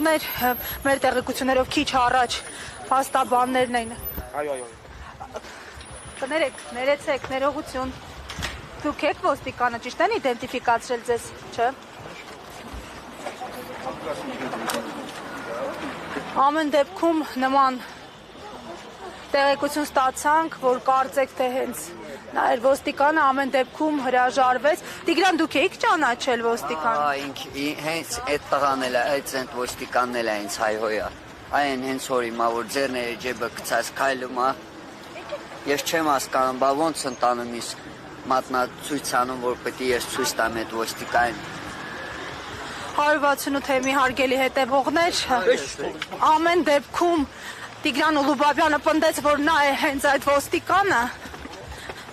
Տղաներ, մեր տեղեկություններով քիչ առաջ փաստաբաններն են։ Այո։ Կներեք, ներեցեք, ներողություն։ Դուք եք ոստիկանը, ճիշտ են իդենտիֆիկացրել ձեզ, չէ՞։ Ամեն դեպքում նման տեղեկություն ստացանք, որ կարծեք թե հենց նայր ոստիկանը ամեն դեպքում հրաժարվեց։ Տիգրան, դուք եք ճանաչել ոստիկանը։ Հենց այդ տղան էլ է, այդ ոստիկանն էլ է ինձ հայհոյա։ Այն հենց որ հիմա որ ձեռները ջեբը գցած քայլում է։ Ես չեմ հասկանում, բա ոնց ընտանում իս մատնացույց անում, որ պետք է ես ցույց տամ այդ ոստիկանին։ 168 թեմի հարգելի հետևողներ, ամեն դեպքում Տիգրան Ուլուբաբյանը պնդեց, որ նա է հենց այդ ոստիկանը։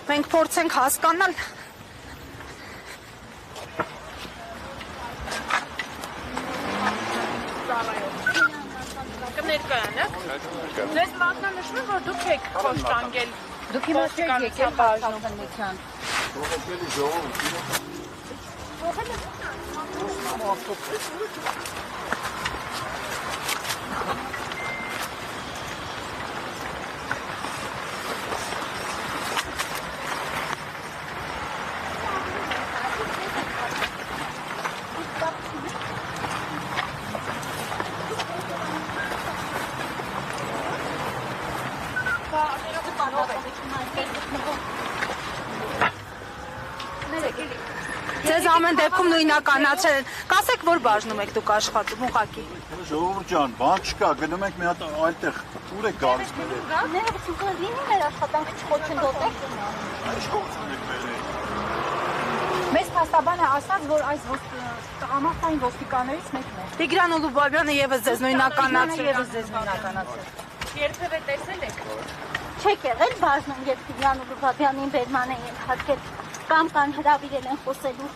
Մենք փորձենք հասկանալ։ Կներկայանեք։ Ձեզ մատնանշում եմ, որ դուք եք խոշտանգել։ Դուք հիմա չեք եկել բաժնության։ Ձեզ ամեն դեպքում նույնականացել են։ Կասեք, որ բաժնում եք դուք աշխատում, ուղղակի։ Ժողովուրդ ջան, բան չկա, գնում ենք մի հատ այլտեղ, ուր եք գալիս մեր։ Ներողություն կլինի մեր աշխատանքը չխոչընդոտեք։ Մեզ փաստաբանը ասաց, որ այս տղամարդային ոստիկաններից մեկն է։ Տիգրան Ուլուբաբյանը եւս ձեզ նույնականացրել։ Եվս ձեզ նույնականացրել։ Երբևէ տեսել եք։ Չեք եղել բաժնում, երբ Տիգրան Ուլուբաբյանին բերման են ենթարկել կամ կան հրավիրել են խոսելու։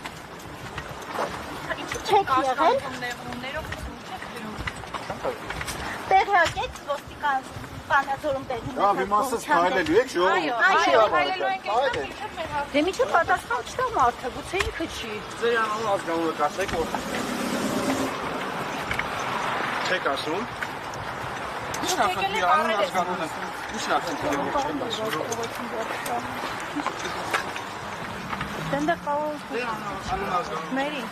Չեք եղել։ Տեղյակ եք ոստիկան Վանաձորում բերում։ Լավ, իմաստս քայլելու եք ժողովուրդ։ Այո, քայլելու ենք այստեղ մինչև մեր հաս։ Դե միջև պատասխան չտա մարդը, գուցե ինքը չի։ Ձեր անունը ազգանունը կասեք, որ չեք ասում։ Ինչ նախնդի անունը ազգանունը։ Ինչ նախնդի չեք ասում։ Դե կարող Ձեր անունը ազգանունը։ մերի։